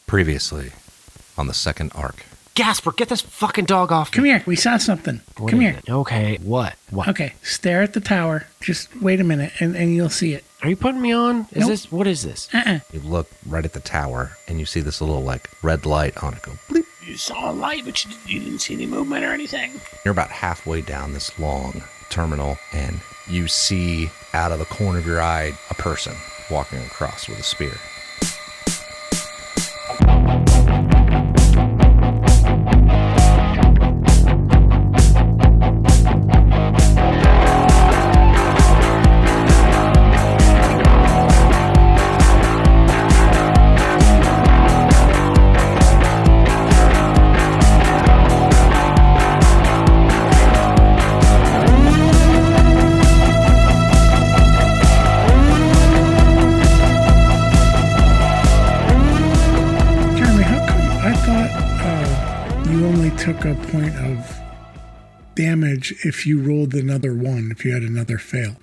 Previously on the second arc. Gasper, get this fucking dog off. Come here. We saw something. Come here. Okay, what? Okay, stare at the tower. Just wait a minute, and you'll see it. Are you putting me on? Nope. What is this? You look right at the tower, and you see this little, red light on it go bleep. You saw a light, but you didn't see any movement or anything. You're about halfway down this long terminal, and you see out of the corner of your eye a person walking across with a spear. Took a point of damage if you rolled another one, if you had another fail.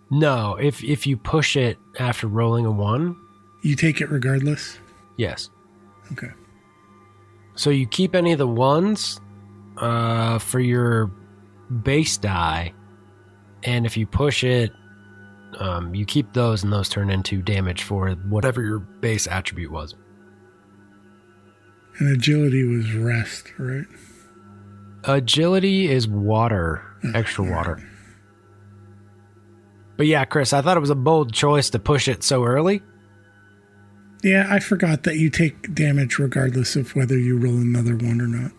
No, if you push it after rolling a 1. You take it regardless? Yes. Okay. So you keep any of the 1s for your base die, and if you push it, you keep those, and those turn into damage for whatever your base attribute was. And agility was rest, right? Agility is water, extra water. But yeah, Chris, I thought it was a bold choice to push it so early. Yeah, I forgot that you take damage regardless of whether you roll another one or not.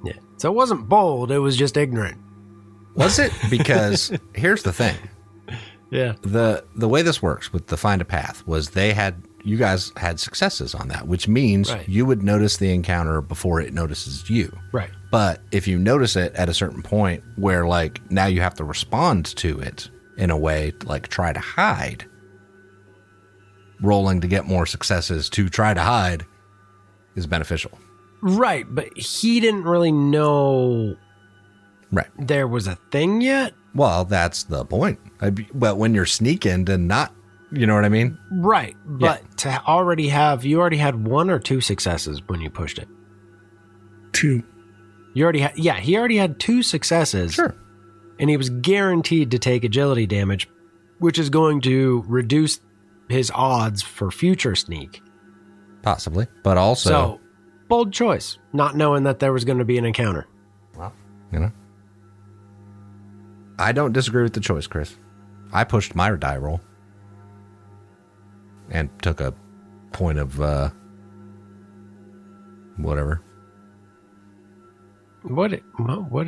Yeah. So it wasn't bold, it was just ignorant. Was it? Because here's the thing. Yeah. The way this works with the find a path was you guys had successes on that, which means you would notice the encounter before it notices you. Right. But if you notice it at a certain point where now you have to respond to it in a way, try to hide, rolling to get more successes to try to hide is beneficial. Right. But he didn't really know there was a thing yet. Well, that's the point. But when you're sneaking and not, you know what I mean? Right. But you already had 1 or 2 successes when you pushed it. 2. He already had 2 successes. Sure. And he was guaranteed to take agility damage, which is going to reduce his odds for future sneak. Possibly. But also. So, bold choice, not knowing that there was going to be an encounter. Well, I don't disagree with the choice, Chris. I pushed my die roll and took a point of whatever. What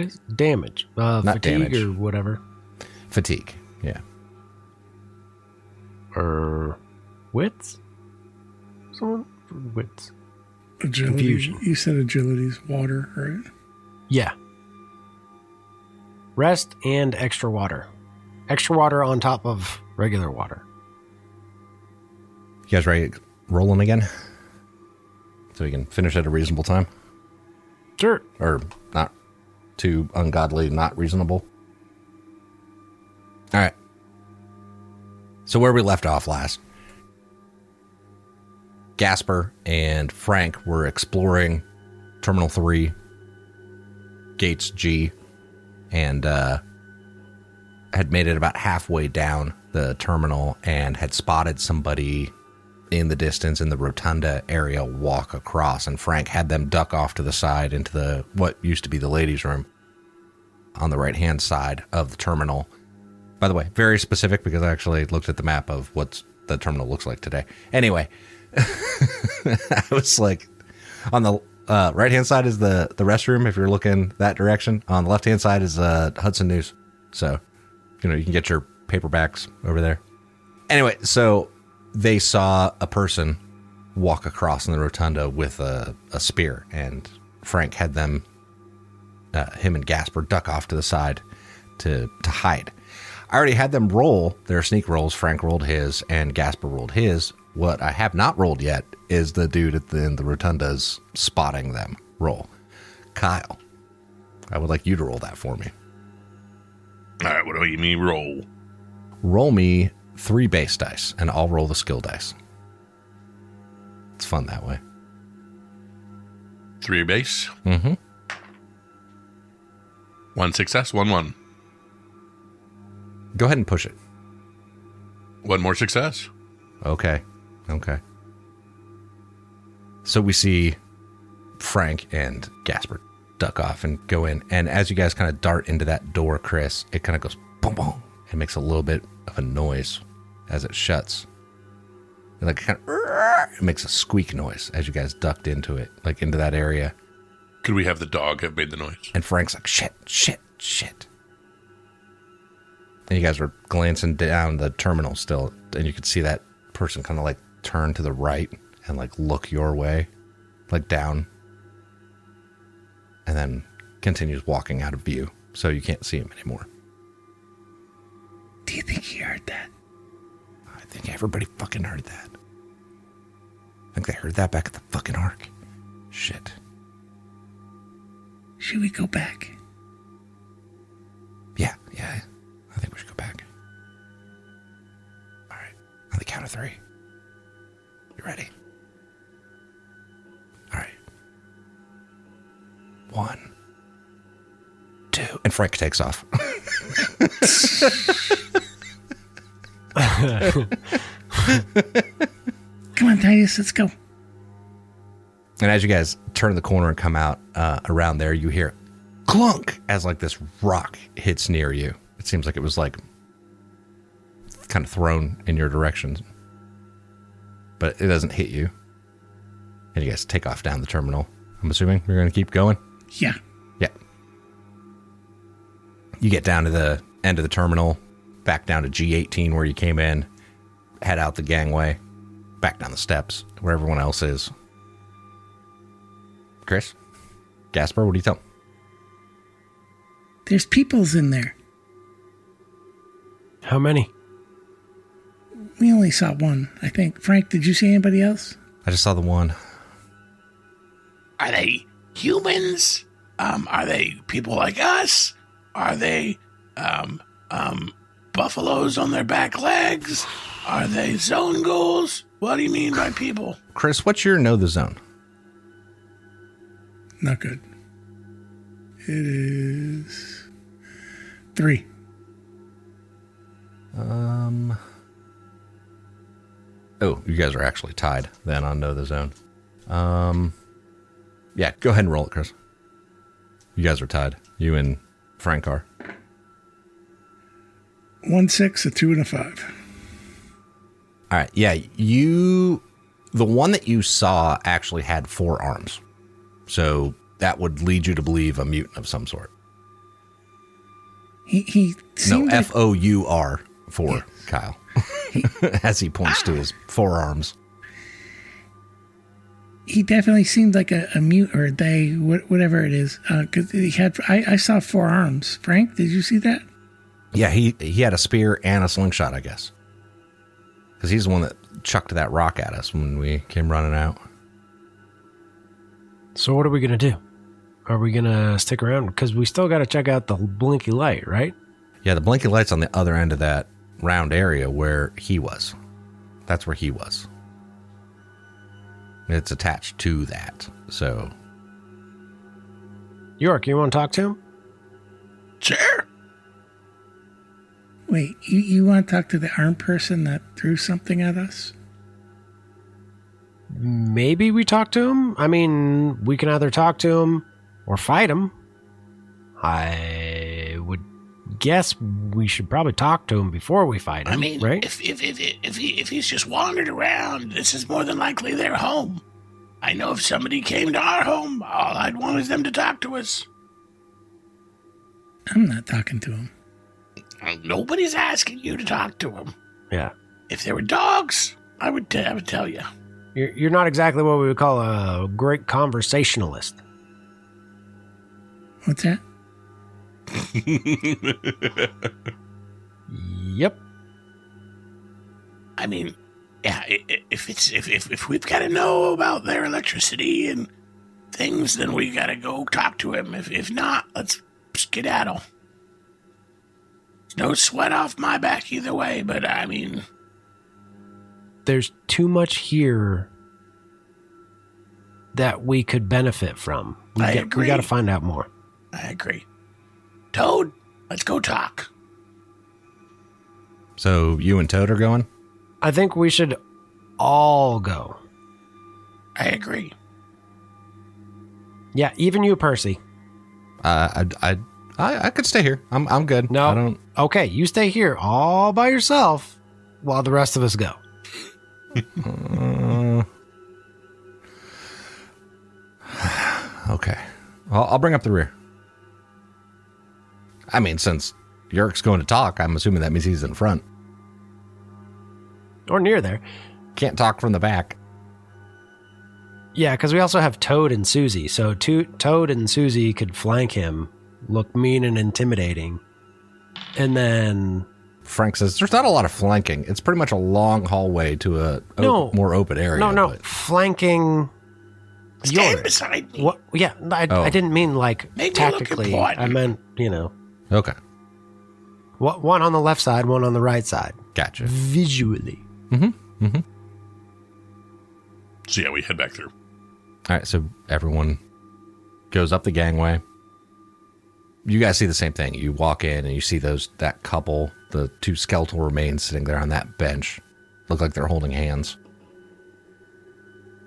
is damage? Not fatigue damage. Or whatever. Fatigue, yeah. Or wits? Someone for wits. Agility. Confusion. You said agility's water, right? Yeah. Rest and extra water. Extra water on top of regular water. You guys ready rolling again? So we can finish at a reasonable time? Sure. Or not too ungodly, not reasonable? All right. So where we left off last, Gasper and Frank were exploring Terminal 3, Gates G, and had made it about halfway down the terminal and had spotted somebody in the distance in the rotunda area walk across, and Frank had them duck off to the side into what used to be the ladies' room on the right-hand side of the terminal. By the way, very specific because I actually looked at the map of what the terminal looks like today. Anyway, I was on the right-hand side is the restroom if you're looking that direction. On the left-hand side is Hudson News. So, you can get your paperbacks over there. Anyway, so they saw a person walk across in the rotunda with a spear, and Frank had them, him and Gasper, duck off to the side to hide. I already had them roll their sneak rolls. Frank rolled his, and Gasper rolled his. What I have not rolled yet is the dude in the rotunda's spotting them roll. Kyle, I would like you to roll that for me. All right, what do you mean roll? Roll me 3 base dice, and I'll roll the skill dice. It's fun that way. 3 base. Mm-hmm. 1 success, 1. Go ahead and push it. 1 more success. Okay. So we see Frank and Gasper duck off and go in. And as you guys kind of dart into that door, Chris, it kind of goes boom, boom. It makes a little bit of a noise as it shuts. And like it makes a squeak noise as you guys ducked into it, like into that area. Could we have the dog have made the noise? And Frank's like, shit. And you guys were glancing down the terminal still, and you could see that person kind of like turn to the right and like look your way, like down, and then continues walking out of view, so you can't see him anymore. Do you think he heard that? I think everybody fucking heard that. I think they heard that back at the fucking Ark. Shit. Should we go back? Yeah. I think we should go back. All right. On the count of 3. You ready? All right. 1, 2, and Frank takes off. Come on, Titus, let's go. And as you guys turn the corner and come out around there, you hear clunk as like this rock hits near you. It seems like it was like kind of thrown in your direction, but it doesn't hit you. And you guys take off down the terminal. I'm assuming you're going to keep going? Yeah. Yeah. You get down to the end of the terminal, back down to G18 where you came in, head out the gangway, back down the steps where everyone else is. Chris? Gasper, what do you tell him? There's peoples in there. How many? We only saw one, I think. Frank, did you see anybody else? I just saw the one. Are they humans? Are they people like us? Are they buffaloes on their back legs? Are they zone ghouls? What do you mean by people? Chris, what's your know the zone? Not good. It is 3. Oh, you guys are actually tied then on know the zone. Yeah, go ahead and roll it, Chris. You guys are tied. You and Frank are. 1, 6, a 2, and a 5. All right. Yeah, the one that you saw actually had 4 arms. So that would lead you to believe a mutant of some sort. He seemed like, Four, yeah. Kyle, as he points to his forearms. He definitely seemed like a mute, or they, whatever it is. Because he had, I saw 4 arms. Frank, did you see that? Yeah, he had a spear and a slingshot, I guess. Because he's the one that chucked that rock at us when we came running out. So what are we going to do? Are we going to stick around? Because we still got to check out the blinky light, right? Yeah, the blinking light's on the other end of that round area where he was. That's where he was. It's attached to that, so... York, you want to talk to him? Sure. Wait, you want to talk to the armed person that threw something at us? Maybe we talk to him? I mean, we can either talk to him or fight him. I would guess we should probably talk to him before we fight him, I mean, right? if he's just wandered around, this is more than likely their home. I know if somebody came to our home, all I'd want is them to talk to us. I'm not talking to him. Nobody's asking you to talk to him. Yeah. If there were dogs, I would tell you. You're not exactly what we would call a great conversationalist. What's that? Yep. I mean, yeah, if we've got to know about their electricity and things, then we got to go talk to him. If not, let's skedaddle. No sweat off my back either way, but I mean... There's too much here that we could benefit from. We agree. got to find out more. I agree. Toad, let's go talk. So you and Toad are going? I think we should all go. I agree. Yeah, even you, Percy. I could stay here. I'm good. No. I don't. Okay, you stay here all by yourself while the rest of us go. Okay. I'll bring up the rear. I mean, since Yerk's going to talk, I'm assuming that means he's in front. Or near there. Can't talk from the back. Yeah, because we also have Toad and Susie. So Toad and Susie could flank him, look mean and intimidating. And then... Frank says, there's not a lot of flanking. It's pretty much a long hallway to a more open area. No, but... flanking... Stand beside me. What? Yeah, I didn't mean like Make me tactically. look important. I meant, Okay. one on the left side, one on the right side. Gotcha. Visually. So yeah, we head back through. All right, so everyone goes up the gangway. You guys see the same thing. You walk in and you see that couple, the two skeletal remains sitting there on that bench. Look like they're holding hands.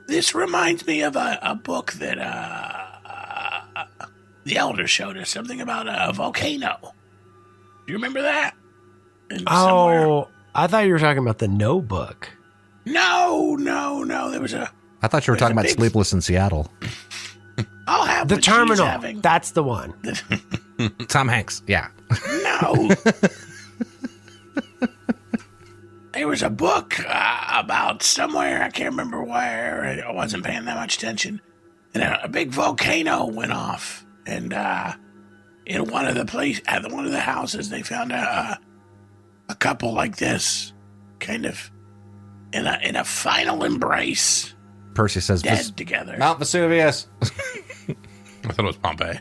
This reminds me of a book that the elder showed us, something about a volcano. Do you remember that? Oh, I thought you were talking about the No book. No. There was I thought you were talking about Sleepless in Seattle. I'll have The what she's Terminal. having. That's the one. Tom Hanks, yeah. No. There was a book about somewhere, I can't remember where, I wasn't paying that much attention, and a big volcano went off, and in one of the houses, they found a couple like this, kind of in a final embrace, Percy says, dead together. Mount Vesuvius. I thought it was Pompeii.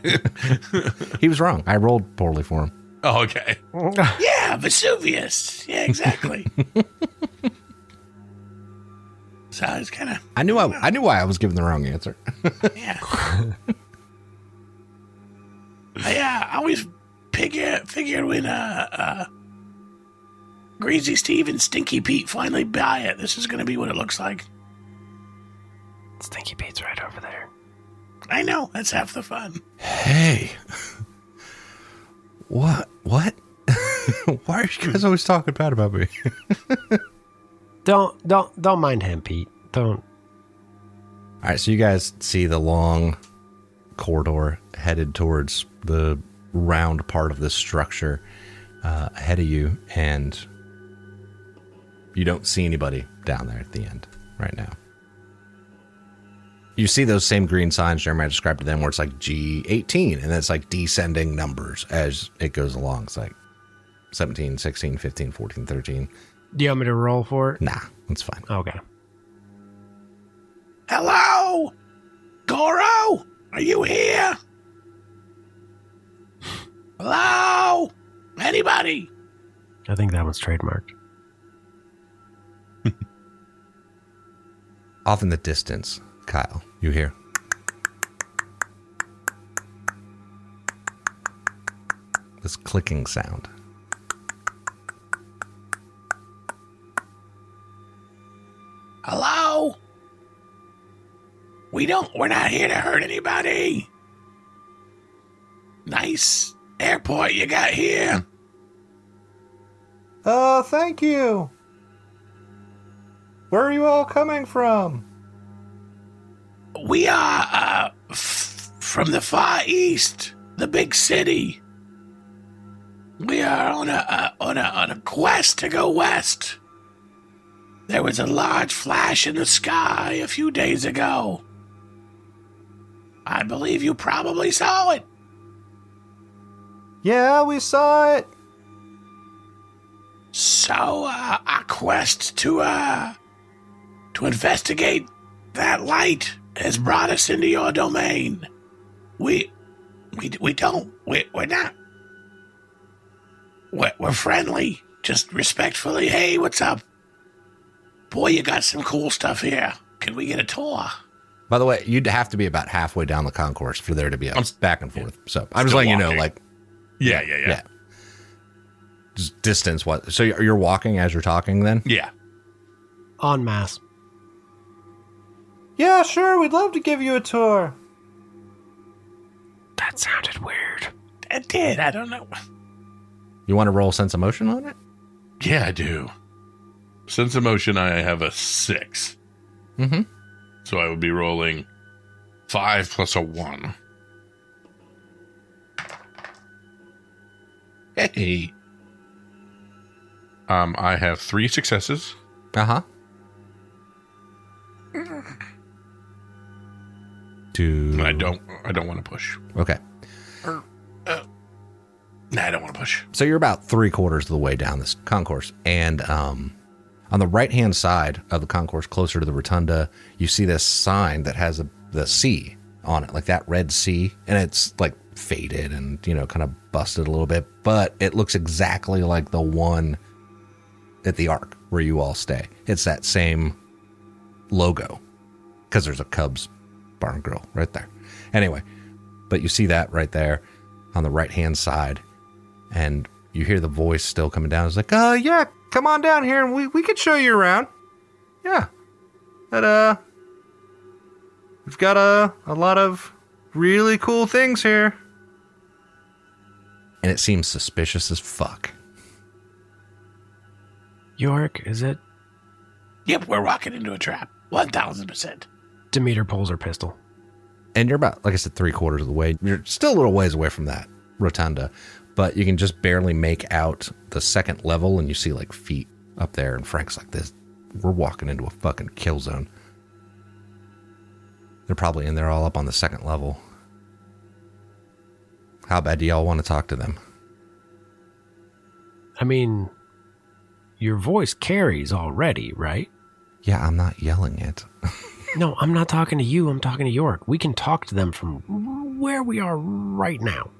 He was wrong. I rolled poorly for him. Oh, okay. Yeah, Vesuvius. Yeah, exactly. So I was kind of... I knew why I was giving the wrong answer. Yeah. I always figured when Greasy Steve and Stinky Pete finally buy it, this is going to be what it looks like. Stinky Pete's right over there. I know. That's half the fun. Hey. What? Why are you guys always talking bad about me? Don't mind him, Pete. Don't. All right, so you guys see the long corridor headed towards the round part of this structure ahead of you, and you don't see anybody down there at the end right now. You see those same green signs Jeremiah described to them where it's like G18, and it's like descending numbers as it goes along. It's like 17, 16, 15, 14, 13. Do you want me to roll for it? Nah, that's fine. Okay. Hello? Goro? Are you here? Hello? Anybody? I think that one's trademarked. Off in the distance, Kyle, you hear? This clicking sound. Hello? We're not here to hurt anybody. Nice airport you got here. Thank you. Where are you all coming from? We are from the Far East, the big city. We are on a quest to go west. There was a large flash in the sky a few days ago. I believe you probably saw it. Yeah, we saw it. So, our quest to investigate that light has brought us into your domain. We're friendly, just respectfully. Hey, what's up? Boy, you got some cool stuff here. Can we get a tour? By the way, you'd have to be about halfway down the concourse for there to be a back and forth. So I'm just still letting you know, walking. like, Yeah. just distance. What? So you're walking as you're talking then? Yeah. En masse. Yeah, sure. We'd love to give you a tour. That sounded weird. It did. I don't know. You want to roll sense of motion on it? Yeah, I do. Sense of motion, I have a 6. Mm-hmm. So I would be rolling 5 plus a 1. Hey. I have 3 successes. Uh-huh. And I don't want to push. Okay. Nah, I don't want to push. So you're about 3/4 of the way down this concourse. And on the right-hand side of the concourse, closer to the rotunda, you see this sign that has the C on it, like that red C. And it's like faded and, kind of busted a little bit. But it looks exactly like the one at the Ark where you all stay. It's that same logo because there's a Cubs bar and grill right there. Anyway, but you see that right there on the right-hand side. And you hear the voice still coming down. It's like, yeah, come on down here and we could show you around. Yeah. But, we've got a lot of really cool things here. And it seems suspicious as fuck. York, is it? Yep, we're walking into a trap. 1,000%. Demeter pulls her pistol. And you're about, like I said, 3/4 of the way. You're still a little ways away from that rotunda, but you can just barely make out the second level, and you see like feet up there. And Frank's like, "This, we're walking into a fucking kill zone." They're probably in there all up on the second level. How bad do y'all want to talk to them? I mean, your voice carries already, right? Yeah, I'm not yelling it. No, I'm not talking to you. I'm talking to York. We can talk to them from where we are right now.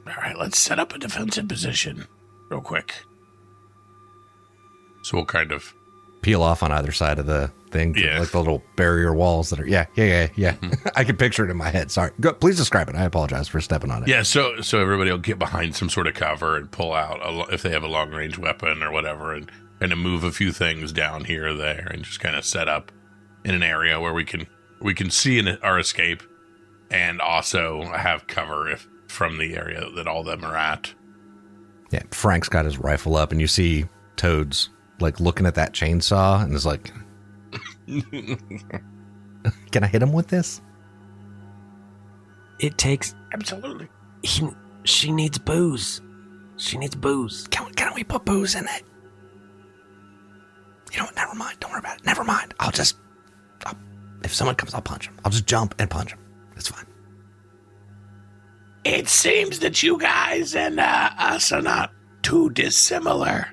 All right, let's set up a defensive position real quick. So we'll kind of... Peel off on either side of the thing, Yeah. like the little barrier walls that are. Yeah. I can picture it in my head. Sorry. Go, please describe it. I apologize for stepping on it. Yeah, so everybody will get behind some sort of cover and pull out, if they have a long-range weapon or whatever, and kind of move a few things down here or there and just kind of set up in an area where we can see our escape and also have cover from the area that all of them are at. Yeah, Frank's got his rifle up, and you see Toad's like looking at that chainsaw, and is like, "Can I hit him with this?" It takes... Absolutely. She needs booze. She needs booze. Can we put booze in it? You know what? Never mind. Don't worry about it. Never mind. If someone comes, I'll punch him. I'll just jump and punch him. It's fine. It seems that you guys and us are not too dissimilar.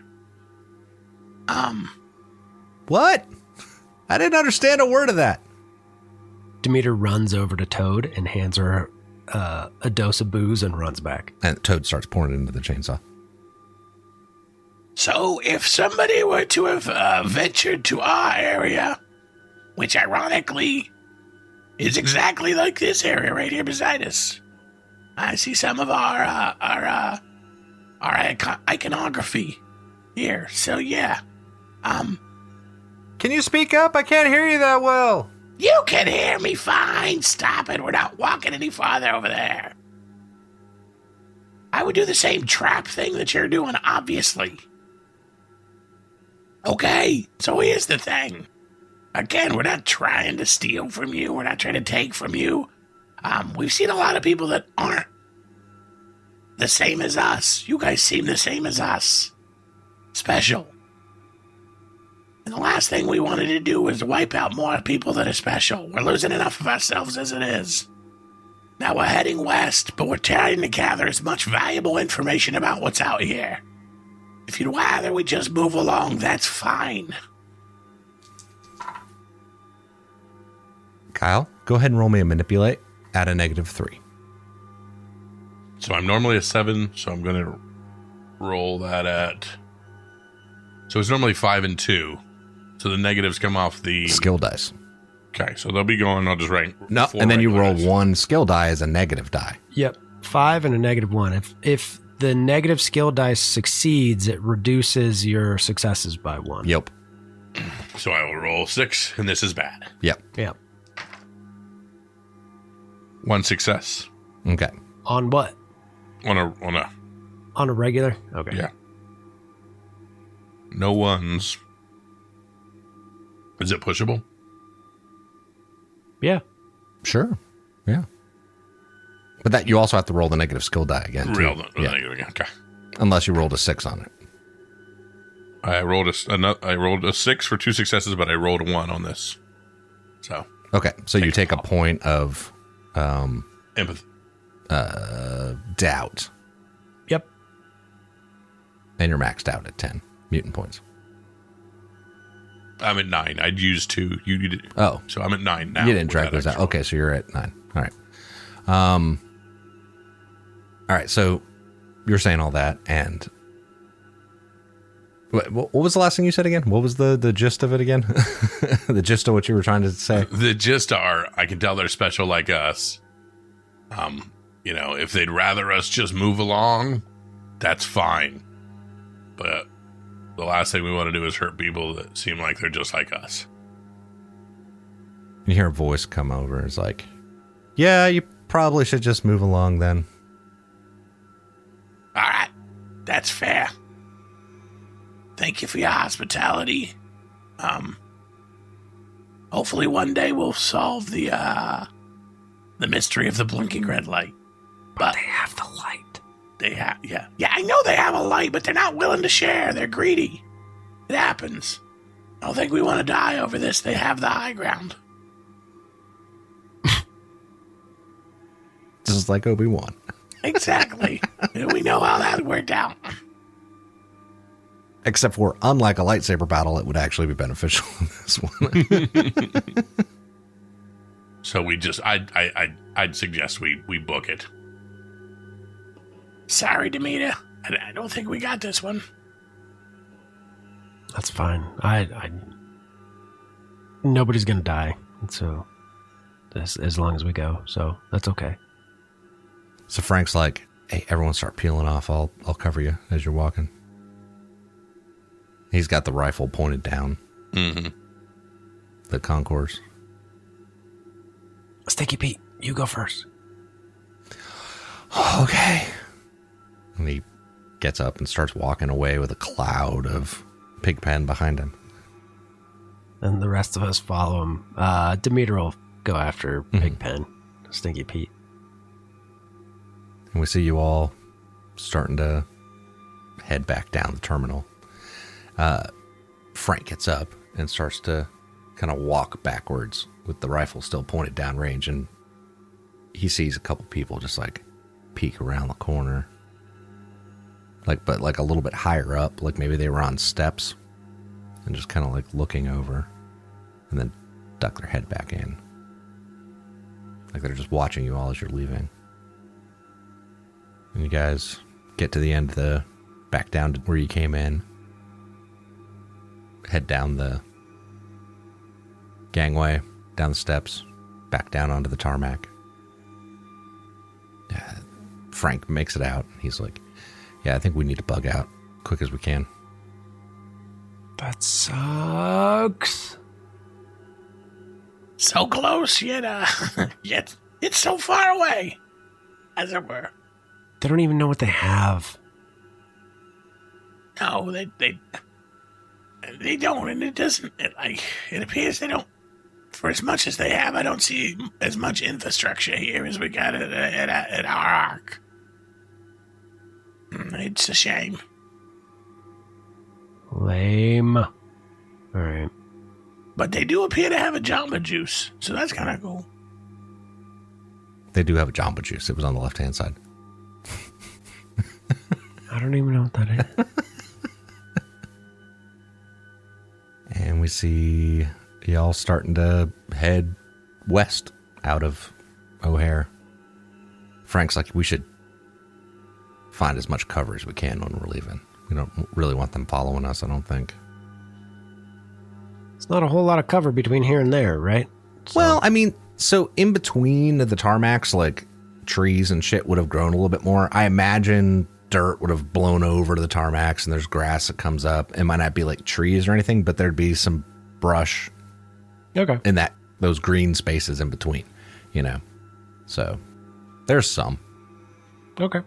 What? I didn't understand a word of that. Demeter runs over to Toad and hands her a dose of booze and runs back. And Toad starts pouring it into the chainsaw. So if somebody were to have ventured to our area, which ironically is exactly like this area right here beside us, I see some of our iconography here. So yeah, Can you speak up? I can't hear you that well. you can hear me fine. Stop it. We're not walking any farther over there. I would do the same trap thing that you're doing, obviously. Okay, so here's the thing. Again, we're not trying to steal from you. We're not trying to take from you. We've seen a lot of people that aren't the same as us. You guys seem the same as us. Special. And the last thing we wanted to do was wipe out more people that are special. We're losing enough of ourselves as it is. Now we're heading west, but we're trying to gather as much valuable information about what's out here. If you'd rather we just move along, that's fine. Kyle, go ahead and roll me a manipulate at a -3. So I'm normally a 7, so I'm going to roll that at... So it's normally 5 and 2. So the negatives come off the... Skill dice. Okay, so they'll be going. I'll just rank. No, 4 and then you roll regular dice. 1 skill die as a negative die. Yep. 5 and a -1. If the negative skill dice succeeds, it reduces your successes by 1. Yep. So I will roll 6, and this is bad. Yep. Yep. 1 success Okay. On what? on a On a regular? Okay. yeah. No ones. Is it pushable? Yeah. Sure. Yeah. But that you also have to roll the negative skill die again. Too. Real. Yeah. Okay. Unless you rolled a 6 on it. I rolled a 6 for 2 successes, but I rolled a 1 on this. So Okay. So you take a point of empathy. doubt. Yep. And you're maxed out at 10 mutant points. I'm at 9. I'd used 2. You did. Oh. So I'm at 9 now. You didn't with drag that those out. extra. Okay, so you're at 9. All right. All right, so you're saying all that, and what was the last thing you said again? What was the gist of it again? The gist of what you were trying to say? The gist are, I can tell they're special like us. If they'd rather us just move along, that's fine. But the last thing we want to do is hurt people that seem like they're just like us. You hear a voice come over. It's like, yeah, you probably should just move along then. All right, that's fair. Thank you for your hospitality. Hopefully one day we'll solve the mystery of the blinking red light. But They have the light. they have, yeah, I know they have a light, but they're not willing to share. They're greedy. It happens. I don't think we want to die over this. They have the high ground. This is like Obi-Wan. Exactly. We know how that worked out. Except for, unlike a lightsaber battle, it would actually be beneficial in this one. So we just, I'd suggest we book it. Sorry, Demeter. I don't think we got this one. That's fine. I nobody's gonna die. So as long as we go, so that's okay. So Frank's like, hey, everyone start peeling off. I'll cover you as you're walking. He's got the rifle pointed down. Mm-hmm. The concourse. Sticky Pete, you go first. Okay. And he gets up and starts walking away with a cloud of Pigpen behind him. And the rest of us follow him. Demeter will go after Pigpen, Stinky Pete. And we see you all starting to head back down the terminal. Frank gets up and starts to kind of walk backwards with the rifle still pointed down range, and he sees a couple people just like peek around the corner, but a little bit higher up, like maybe they were on steps, and just kind of like looking over, and then duck their head back in, like they're just watching you all as you're leaving. And you guys get to the end of back down to where you came in, head down the gangway, down the steps, back down onto the tarmac. Frank makes it out. He's like, yeah, I think we need to bug out quick as we can. That sucks. So close, yet it's so far away, as it were. They don't even know what they have. No, they don't, and it doesn't. It appears they don't. For as much as they have, I don't see as much infrastructure here as we got at our arc. It's a shame. Lame. All right. But they do appear to have a Jamba Juice, so that's kind of cool. They do have a Jamba Juice. It was on the left-hand side. I don't even know what that is. And we see y'all starting to head west out of O'Hare. Frank's like, we should find as much cover as we can when we're leaving. We don't really want them following us, I don't think. It's not a whole lot of cover between here and there, right? So, Well, I mean, so in between the tarmacs, like trees and shit would have grown a little bit more. I imagine dirt would have blown over to the tarmacs and there's grass that comes up. It might not be like trees or anything, but there'd be some brush okay. in those green spaces in between, you know. So there's some. Okay.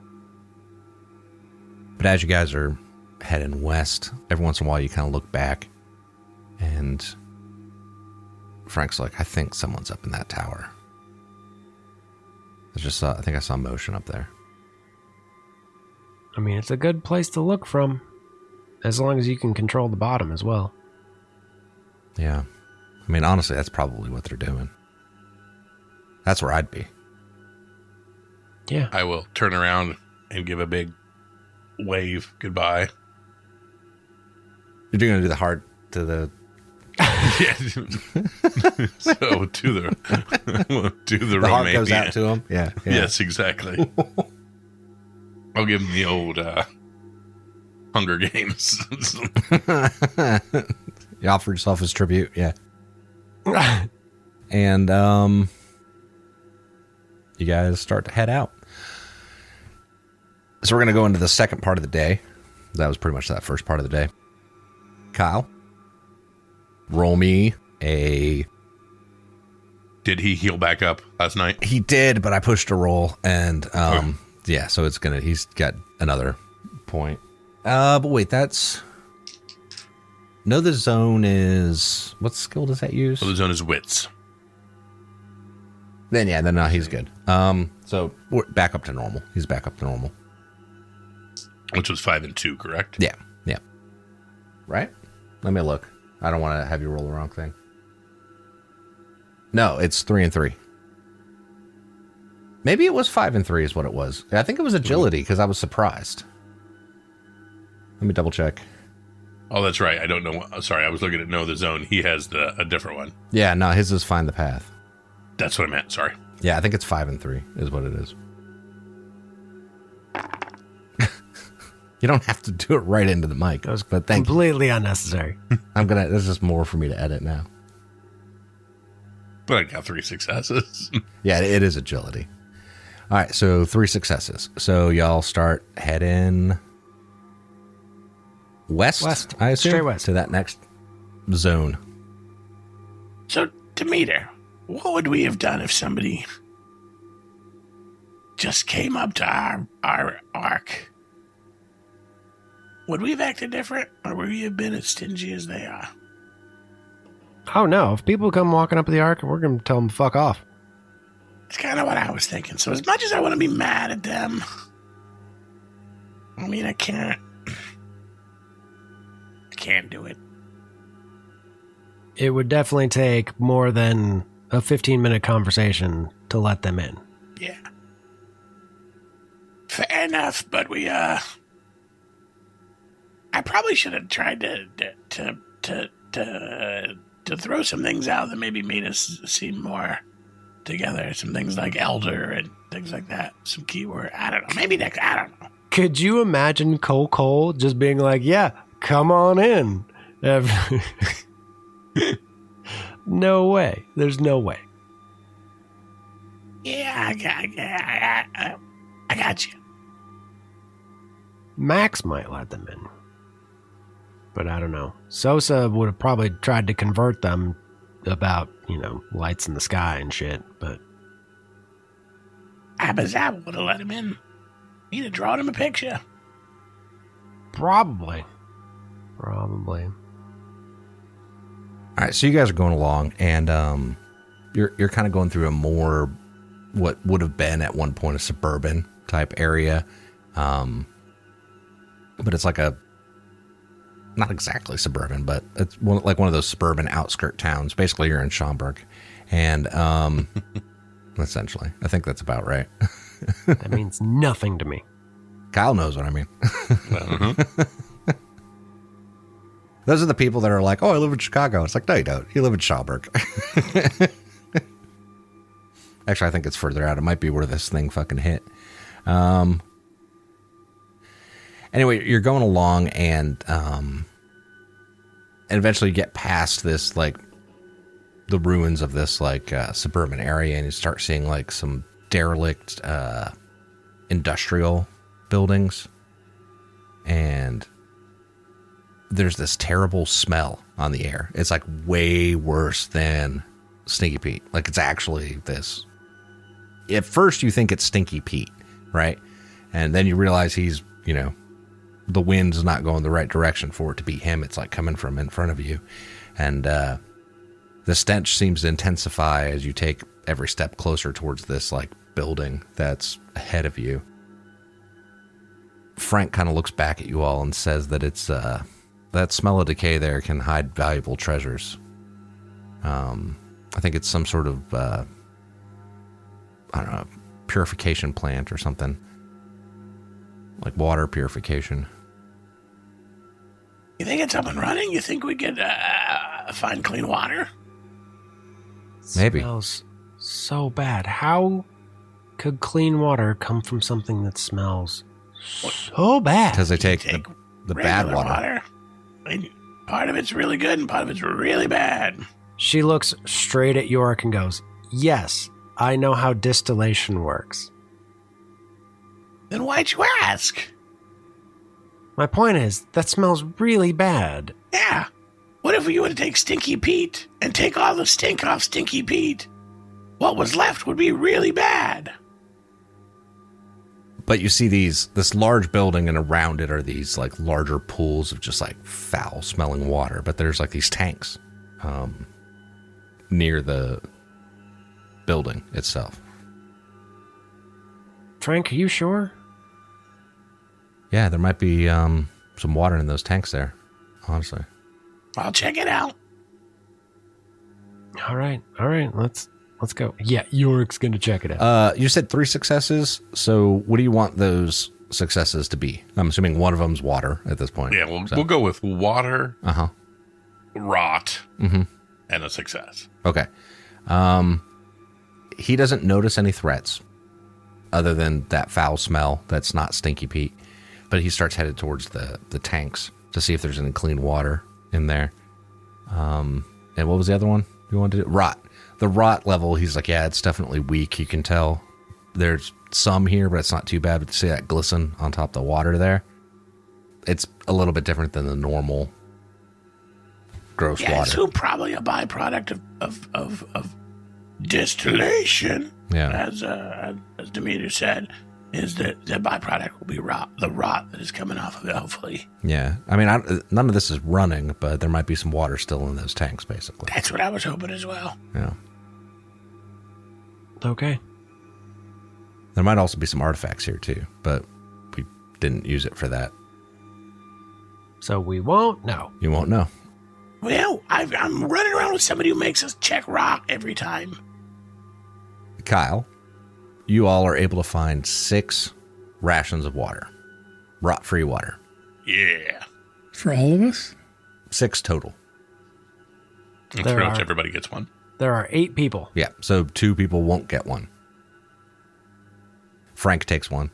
But as you guys are heading west, every once in a while you kind of look back and Frank's like, I think someone's up in that tower. I think I saw motion up there. I mean, it's a good place to look from, as long as you can control the bottom as well. Yeah. I mean, honestly, that's probably what they're doing. That's where I'd be. Yeah. I will turn around and give a big wave goodbye. You're going to do the heart to the... Yeah. So to the The heart Romanian. goes out to him? Yeah. Yes, exactly. I'll give him the old Hunger Games. You offer yourself as tribute, yeah. And you guys start to head out. So we're going to go into the second part of the day. That was pretty much that first part of the day. Kyle, roll me a... Did he heal back up last night? He did, but I pushed a roll, and yeah, so he's got another point. But wait, that's... Know the zone is... What skill does that use? So the zone is wits. Then he's good. So we're back up to normal. He's back up to normal. Which was 5 and 2, correct? Yeah. Right? Let me look. I don't want to have you roll the wrong thing. No, it's 3 and 3. Maybe it was 5 and 3 is what it was. I think it was agility because I was surprised. Let me double check. Oh, that's right. I don't know. Sorry, I was looking at Know the Zone. He has a different one. Yeah, no, his is Find the Path. That's what I meant. Sorry. Yeah, I think it's 5 and 3 is what it is. You don't have to do it right into the mic. That was but thank you. completely unnecessary. There's just more for me to edit now. But I got 3 successes. Yeah, it is agility. All right, so 3 successes. So y'all start heading west, I assume? Straight west. To that next zone. So, Demeter, what would we have done if somebody just came up to our ark? Would we have acted different, or would we have been as stingy as they are? Oh, no. If people come walking up the ark, we're going to tell them to fuck off. It's kind of what I was thinking. So as much as I want to be mad at them, I mean, I can't do it. It would definitely take more than a 15-minute conversation to let them in. Yeah. Fair enough, but I probably should have tried to throw some things out that maybe made us seem more together. Some things like elder and things like that. Some keyword. I don't know. Maybe next. I don't know. Could you imagine Cole just being like, yeah, come on in? No way. There's no way. Yeah, I got you. Max might let them in. But I don't know. Sosa would have probably tried to convert them about, lights in the sky and shit, but... Abazab would have let him in. He'd have drawn him a picture. Probably. All right, so you guys are going along, and you're kind of going through a more what would have been at one point a suburban type area, but it's like not exactly suburban, but it's like one of those suburban outskirt towns. Basically, you're in Schaumburg, and essentially, I think that's about right. That means nothing to me. Kyle knows what I mean. Uh-huh. Those are the people that are like, oh, I live in Chicago. It's like, no, you don't. You live in Schaumburg. Actually, I think it's further out. It might be where this thing fucking hit. Anyway, you're going along, and eventually you get past this, like, the ruins of this like suburban area, and you start seeing like some derelict industrial buildings, and there's this terrible smell on the air. It's like way worse than Stinky Pete. Like it's actually this. At first you think it's Stinky Pete, right? And then you realize he's, you know, the wind's not going the right direction for it to be him. It's like coming from in front of you. And the stench seems to intensify as you take every step closer towards this like building that's ahead of you. Frank kind of looks back at you all and says that it's that smell of decay there can hide valuable treasures. I think it's some sort of I don't know, purification plant or something, like water purification. You think it's up and running? You think we could find clean water? Maybe. Smells so bad. How could clean water come from something that smells so bad? Because they take the bad regular water. I mean, part of it's really good and part of it's really bad. She looks straight at Yorick and goes, "Yes, I know how distillation works." Then why'd you ask? My point is, that smells really bad. Yeah. What if we were to take Stinky Pete and take all the stink off Stinky Pete? What was left would be really bad. But you see this large building, and around it are these like larger pools of just like foul smelling water. But there's like these tanks near the building itself. Frank, are you sure? Yeah, there might be some water in those tanks there, honestly. I'll check it out. All right, let's go. Yeah, Yorick's gonna check it out. You said 3 successes, so what do you want those successes to be? I'm assuming one of them's water at this point. Yeah, we'll go with water, Uh-huh. rot, Mm-hmm. and a success. Okay. He doesn't notice any threats other than that foul smell that's not Stinky Pete, but he starts headed towards the tanks to see if there's any clean water in there. And what was the other one you wanted to do? Rot. The rot level, he's like, yeah, it's definitely weak. You can tell there's some here, but it's not too bad. But you see that glisten on top of the water there? It's a little bit different than the normal gross Yeah, water. so probably a byproduct of distillation, Yeah. as Demeter said, is that the byproduct will be the rot that is coming off of it, hopefully. Yeah. I mean, none of this is running, but there might be some water still in those tanks, basically. That's what I was hoping as well. Yeah. Okay. There might also be some artifacts here, too, but we didn't use it for that. So we won't know. You won't know. Well, I'm running around with somebody who makes us check rock every time. Kyle, you all are able to find 6 rations of water. Rot-free water. Yeah. For all of us? 6 total. And There pretty much are- everybody gets one. There are 8 people. Yeah, so 2 people won't get one. Frank takes one.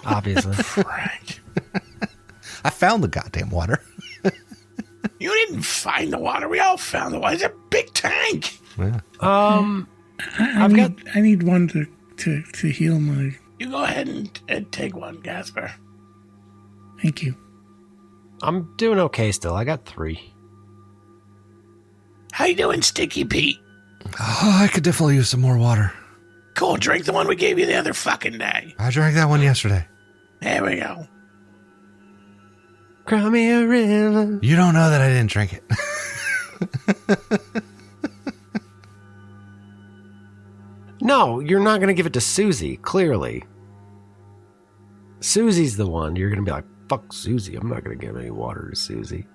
Obviously. Frank. I found the goddamn water. You didn't find the water. We all found the water. It's a big tank. Yeah. I need one to heal my. You go ahead and take one, Gasper. Thank you. I'm doing okay still. I got 3. How you doing, Sticky Pete? Oh, I could definitely use some more water. Cool, drink the one we gave you the other fucking day. I drank that one yesterday. There we go. Cry me a river. You don't know that I didn't drink it. No, you're not going to give it to Susie, clearly. Susie's the one. You're going to be like, fuck Susie. I'm not going to give any water to Susie.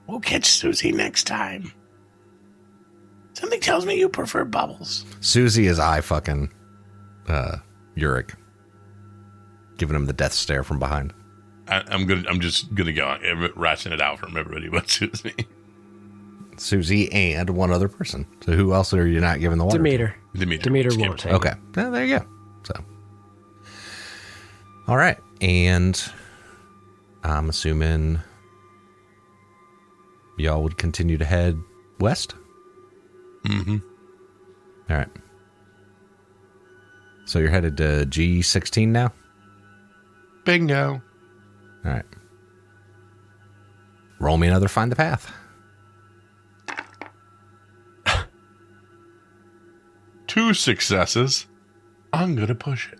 We'll catch Susie next time. Something tells me you prefer bubbles. Susie is eye fucking Uric, giving him the death stare from behind. I'm just gonna go ratcheting it out from everybody but Susie. Susie and one other person. So who else are you not giving the water Demeter. Demeter Skip. won't take to? Okay. Well, there you go. So, all right. And I'm assuming y'all would continue to head west. Mm-hmm. All right. So you're headed to G16 now? Bingo. All right. Roll me another find the path. 2 successes. I'm going to push it.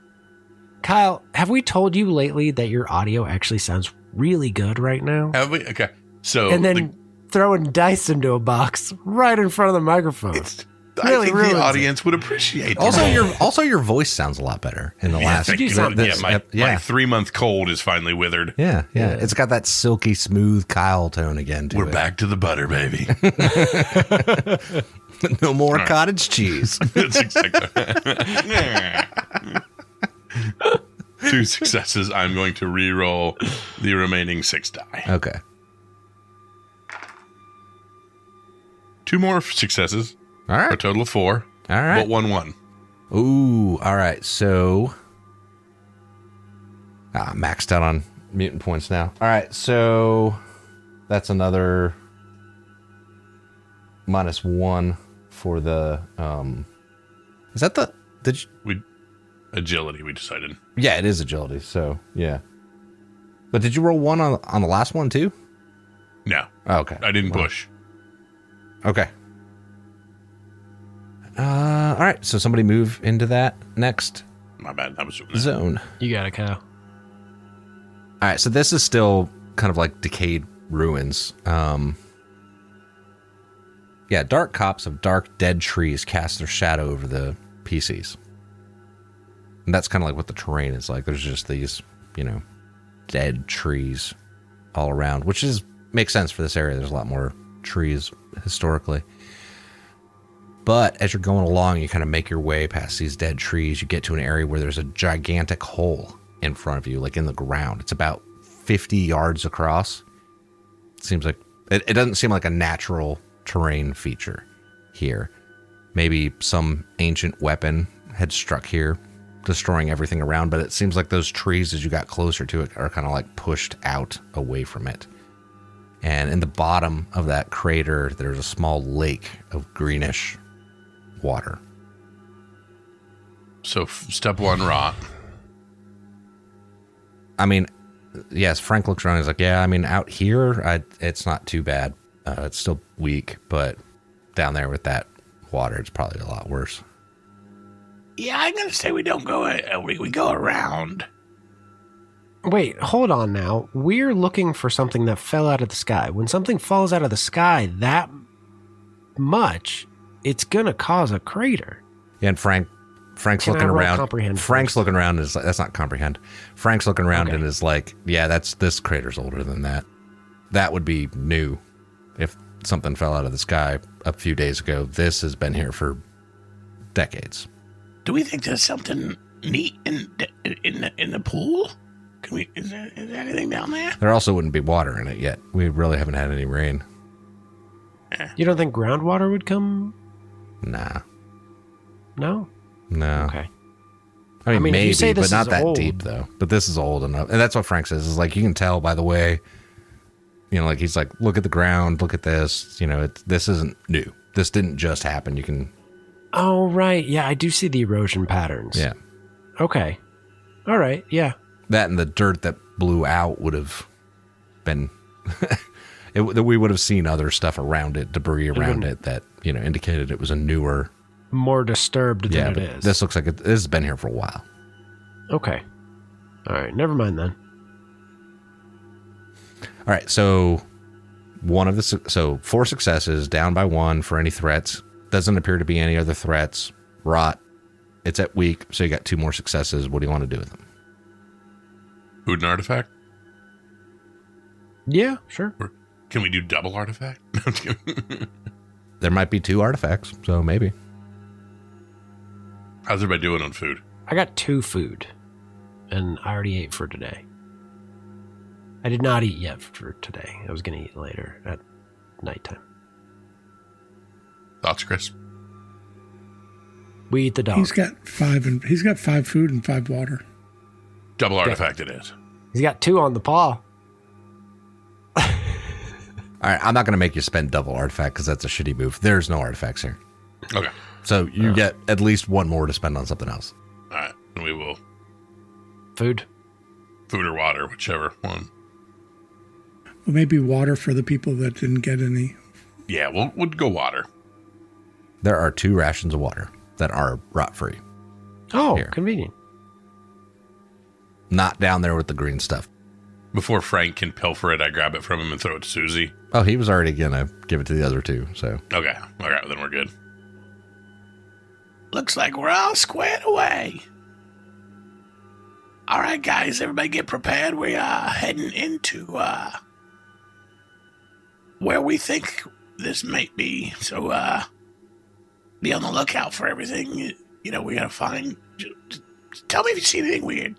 Kyle, have we told you lately that your audio actually sounds really good right now? Have we? Okay. So, And then throwing dice into a box right in front of the microphone. I think the audience would appreciate that. Also your voice sounds a lot better in the last. You do sound- My 3-month cold is finely withered. Yeah. It's got that silky smooth Kyle tone again to We're it. back to the butter, baby. No more cottage cheese. That's exactly. 2 successes. I'm going to re-roll the remaining 6 die. Okay. 2 more successes. All For a right. total of 4. All right. But 1-1. Ooh. All right. So maxed out on mutant points now. All right. So that's another -1 for the. Is that the? Did you? Agility, we decided. Yeah, it is agility. So yeah. But did you roll 1 on the last one too? No. Oh, okay. I didn't push. Okay. All right. So somebody move into that next My bad. I was doing that. You zone. got it, Kyle. All right. So this is still kind of like decayed ruins. Yeah. Dark cops of dark dead trees cast their shadow over the PCs. And that's kind of like what the terrain is like. There's just these, dead trees all around, which makes sense for this area. There's a lot more trees historically. But as you're going along, you kind of make your way past these dead trees. You get to an area where there's a gigantic hole in front of you, like in the ground. It's about 50 yards across. It seems like it doesn't seem like a natural terrain feature here. Maybe some ancient weapon had struck here, destroying everything around. But it seems like those trees, as you got closer to it, are kind of like pushed out away from it. And in the bottom of that crater, there's a small lake of greenish water. So step 1, rot. I mean, yes, Frank looks around and he's like, yeah, I mean, out here, it's not too bad. It's still weak, but down there with that water, it's probably a lot worse. Yeah, I'm gonna say we don't go. We go around. Wait, hold on now. We're looking for something that fell out of the sky. When something falls out of the sky that much, it's gonna cause a crater. Yeah, and Frank's Can I looking roll around. comprehend Frank's first? looking around and is like, that's not comprehend. Frank's looking around Okay. and is like, yeah, this crater's older than that. That would be new. If something fell out of the sky a few days ago, this has been here for decades. Do we think there's something neat in the pool? Can we? Is there anything down there? There also wouldn't be water in it yet. We really haven't had any rain. You don't think groundwater would come? Nah. No? No. Okay. I mean, if you maybe, say but this not is that old- deep, though. But this is old enough. And that's what Frank says, is like, you can tell by the way, like, he's like, look at the ground, look at this. This isn't new. This didn't just happen. You can, Oh, right. Yeah, I do see the erosion patterns. yeah. Okay. All right. Yeah. That and the dirt that blew out would have been, we would have seen other stuff around it, debris around it that, indicated it was a newer. More disturbed than it but is. this looks like this has been here for a while. Okay. All right. Never mind then. All right, so 4 successes, down by 1 for any threats. Doesn't appear to be any other threats. Rot. It's at weak, so you got 2 more successes. What do you want to do with them? Food and artifact? Yeah, sure. Or can we do double artifact? No, I'm just kidding. There might be 2 artifacts, so maybe. How's everybody doing on food? I got 2 food, and I already ate for today. I did not eat yet for today. I was going to eat later at nighttime. Thoughts, Chris? We eat the dog. He's got 5 food and 5 water. Double artifact it is. He's got 2 on the paw. All right, I'm not going to make you spend double artifact because that's a shitty move. There's no artifacts here. Okay. So you get at least one more to spend on something else. All right. And we will Food. food or water, whichever one. Well, maybe water for the people that didn't get any. Yeah, we'll go water. There are 2 rations of water that are rot-free. Oh, Here. convenient. Not down there with the green stuff. Before Frank can pilfer it, I grab it from him and throw it to Susie. Oh, he was already going to give it to the other 2, so. Okay. All right, then we're good. Looks like we're all squared away. All right, guys, everybody get prepared. We are heading into where we think this might be. So be on the lookout for everything. You know, we gotta find. Just tell me if you see anything weird.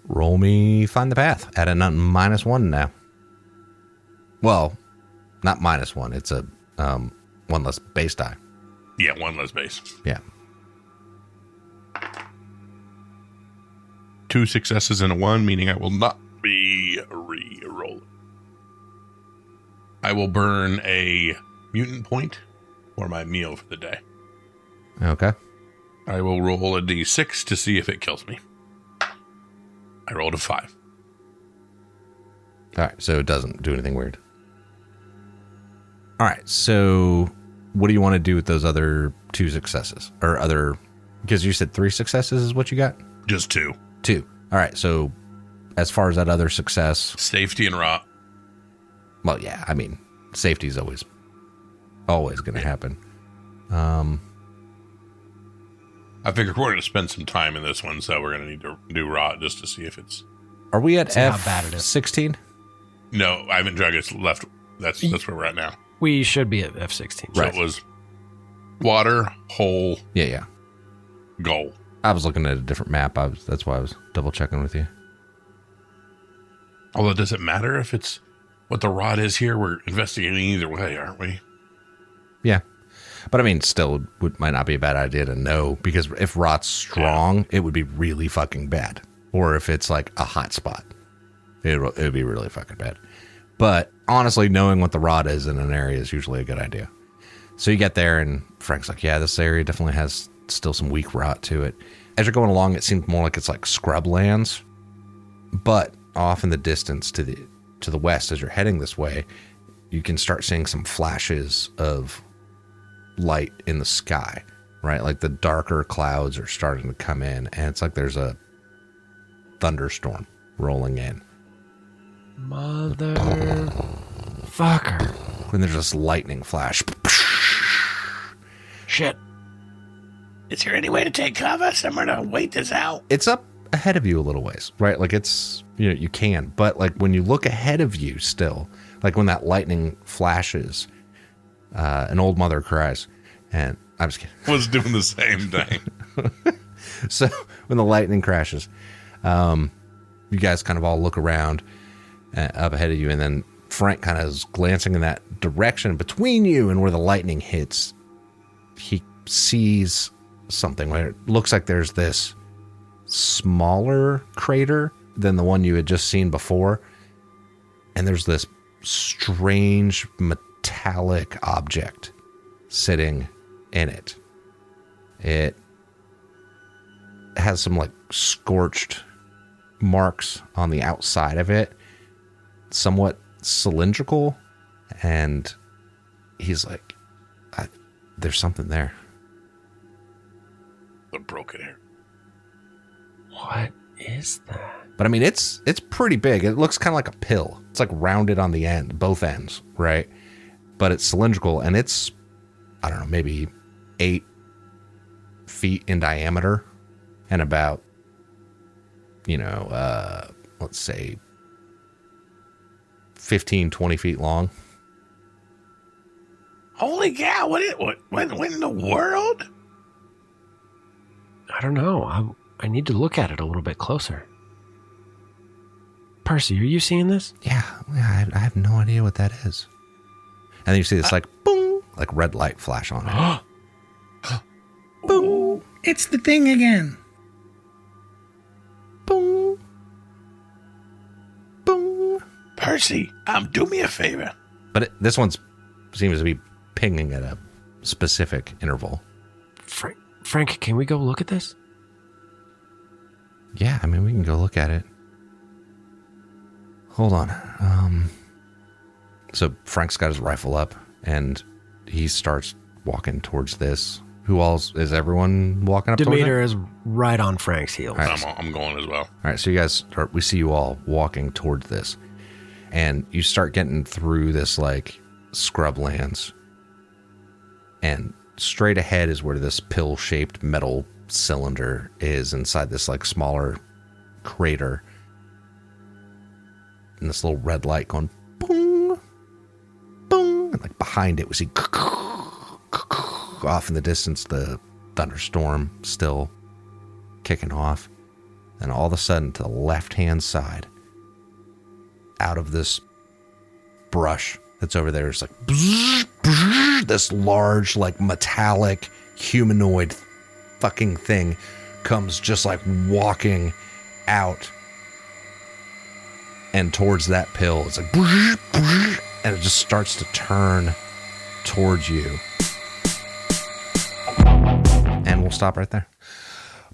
Roll me find the path at a -1 now. Well, not -1. It's a 1 less base die. Yeah, 1 less base. Yeah. 2 successes and a 1, meaning I will not be re-rolling. I will burn a mutant point for my meal for the day. Okay. I will roll a d6 to see if it kills me. I rolled a 5. All right, so it doesn't do anything weird. All right, so what do you want to do with those other 2 successes? Or other, because you said 3 successes is what you got? Just 2. 2. All right, so as far as that other success, Safety and rot. well, yeah, I mean, safety is always going to happen. I figured we're going to spend some time in this one, so we're going to need to do rot just to see if it's... Are we at See how bad it is. F16? No, I haven't dragged it left. That's where we're at now. We should be at F16. So Right. it was water, hole, Yeah. goal. I was looking at a different map. That's why I was double checking with you. Although, does it matter if it's what the rot is here? We're investigating either way, aren't we? Yeah. But I mean, still, might not be a bad idea to know, because if rot's strong, it would be really fucking bad. Or if it's like a hot spot, it would be really fucking bad. But honestly, knowing what the rot is in an area is usually a good idea. So you get there, and Frank's like, yeah, this area definitely has still some weak rot to it. As you're going along, it seems more like it's like scrublands. But off in the distance to the west, as you're heading this way, you can start seeing some flashes of light in the sky, right? Like the darker clouds are starting to come in, and it's like there's a thunderstorm rolling in. Motherfucker. When there's this lightning flash. Shit. Is there any way to take cover? Somewhere to wait this out? It's up ahead of you a little ways, right? Like it's, you can, but like when you look ahead of you still, like when that lightning flashes, an old mother cries, and I'm just kidding. Was doing the same thing. So when the lightning crashes, you guys kind of all look around up ahead of you, and then Frank kind of is glancing in that direction between you and where the lightning hits. He sees something where it looks like there's this smaller crater than the one you had just seen before, and there's this strange metallic object sitting in it. It has some like scorched marks on the outside of it, somewhat cylindrical, and he's like, there's something there. The broken hair. What is that? But I mean, it's pretty big. It looks kind of like a pill. It's like rounded on the end, both ends, right? But it's cylindrical, and it's, I don't know, maybe 8 feet in diameter and about, let's say 15, 20 feet long. Holy cow! What in the world? I don't know. I need to look at it a little bit closer. Percy, are you seeing this? Yeah, I have no idea what that is. And then you see this like boom, like red light flash on it. Boom, It's the thing again. boom, boom. Percy, do me a favor. But this one's seems to be pinging at a specific interval. Frank, can we go look at this? Yeah, I mean, we can go look at it. Hold on. So Frank's got his rifle up, and he starts walking towards this. Who else? Is everyone walking up towards it? Demeter is right on Frank's heels. Right. I'm going as well. All right, so you guys, we see you all walking towards this, and you start getting through this like scrublands, and straight ahead is where this pill-shaped metal cylinder is inside this like smaller crater, and this little red light going boom, boom, and like behind it we see off in the distance the thunderstorm still kicking off. And all of a sudden, to the left-hand side, out of this brush that's over there, is like this large, like metallic humanoid fucking thing comes just like walking out and towards that pill. It's like, and it just starts to turn towards you. And we'll stop right there.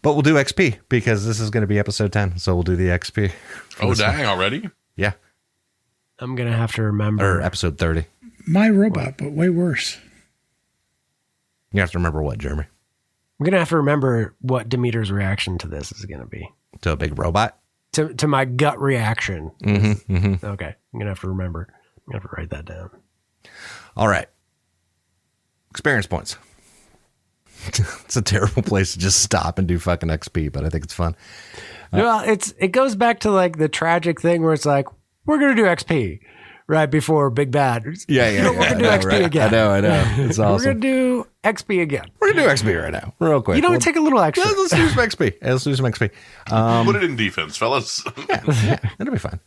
But we'll do XP because this is going to be episode 10. So we'll do the XP. Oh, dang, already? Yeah. I'm going to have to remember. Or episode 30. My robot, but way worse. You have to remember what, Jeremy? I'm going to have to remember what Demeter's reaction to this is going to be. To a big robot? To my gut reaction. Mm-hmm, mm-hmm. Okay. I'm going to have to remember. I'm going to have to write that down. All right. Experience points. It's a terrible place to just stop and do fucking XP, but I think it's fun. Well, it goes back to like the tragic thing where it's like, we're going to do XP right before Big Bad. Yeah. We're going to do XP right? again. I know. It's awesome. We're going to do XP again. We're going to do XP right now, real quick. You know, take a little extra. Let's do some XP. Let's do some XP. Put it in defense, fellas. Yeah, it'll be fine.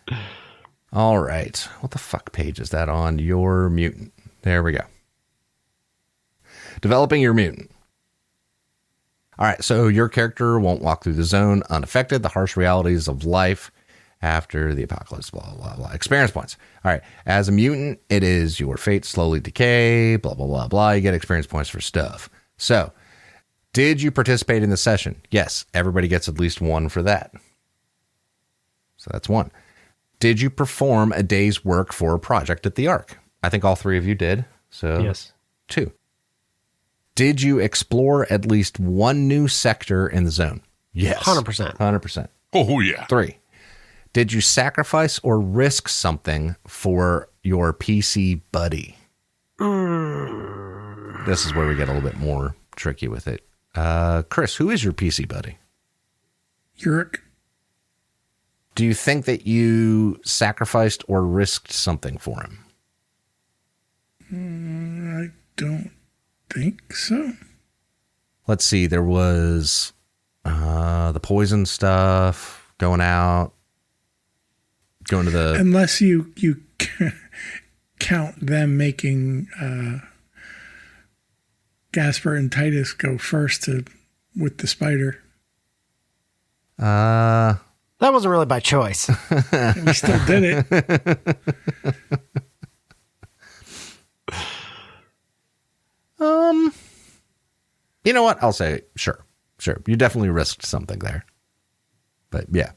All right. What the fuck page is that on? Your mutant. There we go. Developing your mutant. All right, so your character won't walk through the zone unaffected. The harsh realities of life after the apocalypse, blah, blah, blah. Experience points. All right, as a mutant, it is your fate slowly decay, blah, blah, blah, blah. You get experience points for stuff. So, did you participate in the session? Yes, everybody gets at least one for that. So that's one. Did you perform a day's work for a project at the Ark? I think all three of you did. So Yes. 2. Did you explore at least one new sector in the zone? Yes. 100%. 100%. Oh, yeah. 3. Did you sacrifice or risk something for your PC buddy? This is where we get a little bit more tricky with it. Chris, who is your PC buddy? Yurik. Do you think that you sacrificed or risked something for him? I don't think so. Let's see. There was the poison stuff, going out, going to the... Unless you count them making Gasper and Titus go first with the spider. That wasn't really by choice. We still did it. You know what? I'll say sure. You definitely risked something there. But yeah.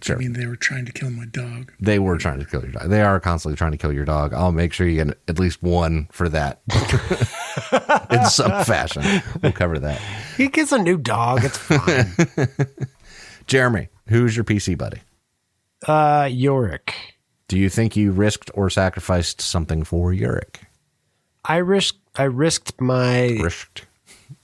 Sure. I mean, they were trying to kill my dog. They were trying to kill your dog. They are constantly trying to kill your dog. I'll make sure you get at least one for that. In some fashion. We'll cover that. He gets a new dog. It's fine. Jeremy, who's your PC buddy? Yorick. Do you think you risked or sacrificed something for Yorick? I risked my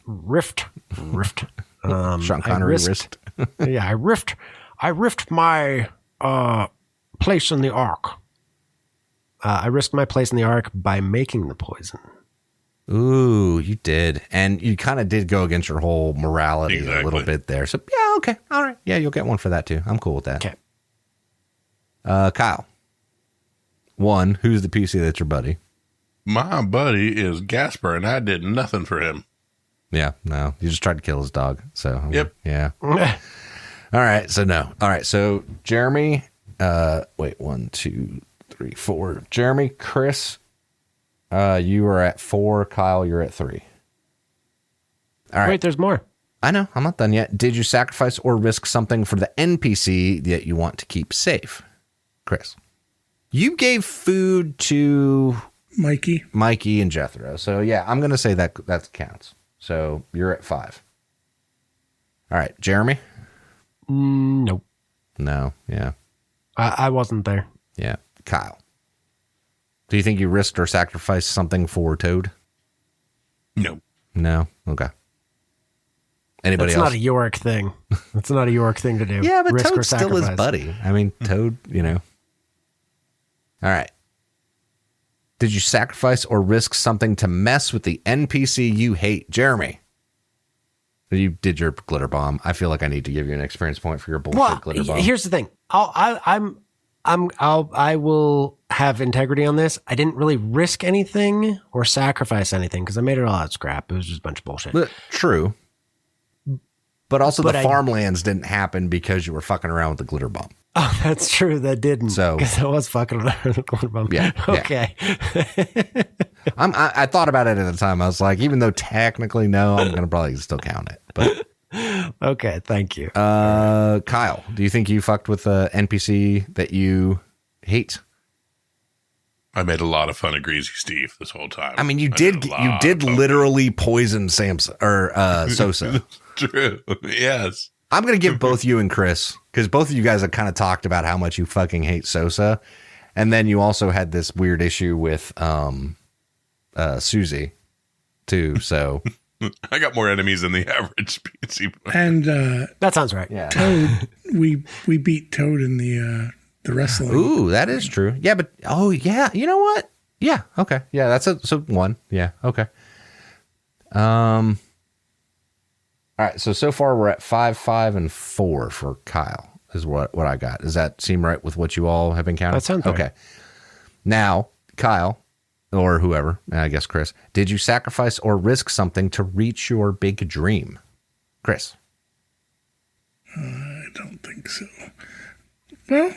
rift. Sean Connery risked. Yeah, I risked my place in the Ark. I risked my place in the Ark by making the poison. Ooh, you did. And you kind of did go against your whole morality Exactly. a little bit there. So, yeah, okay. All right. Yeah, you'll get one for that, too. I'm cool with that. Okay. Kyle. 1, who's the PC that's your buddy? My buddy is Gasper, and I did nothing for him. Yeah, no. You just tried to kill his dog. So, Yep. Yeah. All right. So, no. All right. So, Jeremy. Wait, 1, 2, 3, 4. Jeremy, Chris, You are at 4. Kyle, you're at 3. All right. Wait, there's more. I know. I'm not done yet. Did you sacrifice or risk something for the NPC that you want to keep safe? Chris. You gave food to Mikey and Jethro. So, yeah, I'm going to say that counts. So, you're at 5. All right. Jeremy? Nope. No. Yeah. I wasn't there. Yeah. Kyle. Do you think you risked or sacrificed something for Toad? No. No? Okay. Anybody That's else? not a Yorick thing. That's not a Yorick thing to do. Yeah, but Risk or Toad's still his sacrifice. buddy. I mean, Toad, All right. Did you sacrifice or risk something to mess with the NPC you hate? Jeremy. You did your glitter bomb. I feel like I need to give you an experience point for your bullshit glitter bomb. Here's the thing. I will have integrity on this. I didn't really risk anything or sacrifice anything because I made it all out of scrap. It was just a bunch of bullshit. But, true. But also the farmlands didn't happen because you were fucking around with the glitter bomb. Oh, that's true. That didn't. So because I was fucking around with the glitter bomb. Yeah. Okay. I thought about it at the time. I was like, even though technically no, I'm gonna probably still count it. But okay, thank you. Kyle, do you think you fucked with the NPC that you hate? I made a lot of fun of Greasy Steve this whole time. I mean, you did literally poison Samson or Sosa. True. Yes. I'm going to give both you and Chris, because both of you guys have kind of talked about how much you fucking hate Sosa. And then you also had this weird issue with Susie, too. So I got more enemies than the average PC. And that sounds right. Yeah. Toad, we beat Toad in the wrestling. Ooh, that is true. Yeah, but yeah, you know what? Yeah, okay. Yeah, that's so 1. Yeah, okay. All right, so far we're at 5, 5, and 4 for Kyle is what I got. Does that seem right with what you all have been counting? That sounds right. Okay. Now, Kyle, or whoever, I guess Chris, did you sacrifice or risk something to reach your big dream? Chris. I don't think so. Well,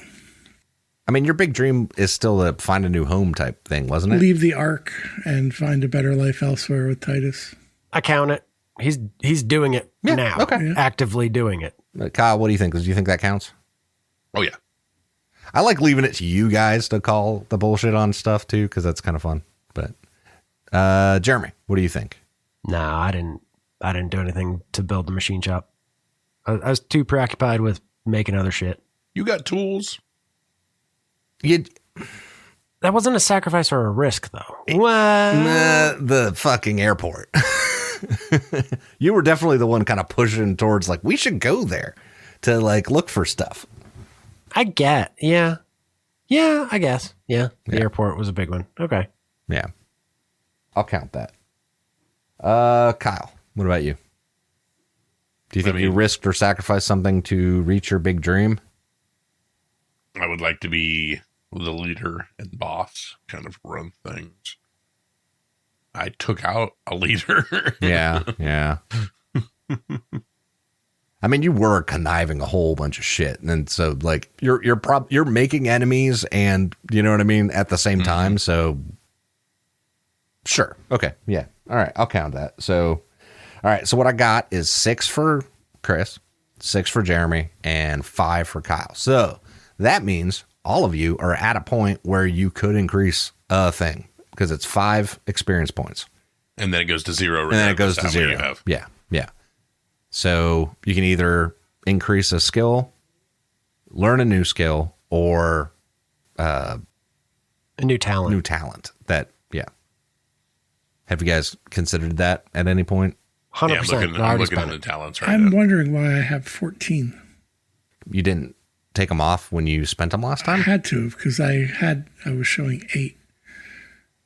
I mean, your big dream is still a find a new home type thing, wasn't it? leave the Ark and find a better life elsewhere with Titus. I count it. He's doing it now. Okay. Yeah. Actively doing it. Kyle, what do you think? Do you think that counts? Oh, yeah. I like leaving it to you guys to call the bullshit on stuff too, because that's kind of fun. But Jeremy, what do you think? No, I didn't do anything to build the machine shop. I was too preoccupied with making other shit. You got tools. That wasn't a sacrifice or a risk, though. Well, The fucking airport. You were definitely the one kind of pushing towards like, we should go there to like look for stuff. I get. Yeah. Yeah, I guess. Yeah. The airport was a big one. Okay. Yeah. I'll count that. Kyle, what about you? Do you think you risked or sacrificed something to reach your big dream? I would like to be the leader and boss, kind of run things. I took out a leader. Yeah. I mean, you were conniving a whole bunch of shit, and so like you're making enemies, and you know what I mean at the same time. So sure, okay, yeah, all right, I'll count that. So all right, so what I got is 6 for Chris, 6 for Jeremy, and 5 for Kyle. So that means all of you are at a point where you could increase a thing because it's 5 experience points. And then it goes to 0. And then it goes to how many 0. you have. Yeah. So you can either increase a skill, learn a new skill, or a new talent. That, yeah. Have you guys considered that at any point? 100%. Yeah, I'm looking at the talents right I'm now. wondering why I have 14. You didn't take them off when you spent them last I time? had to because I was showing 8.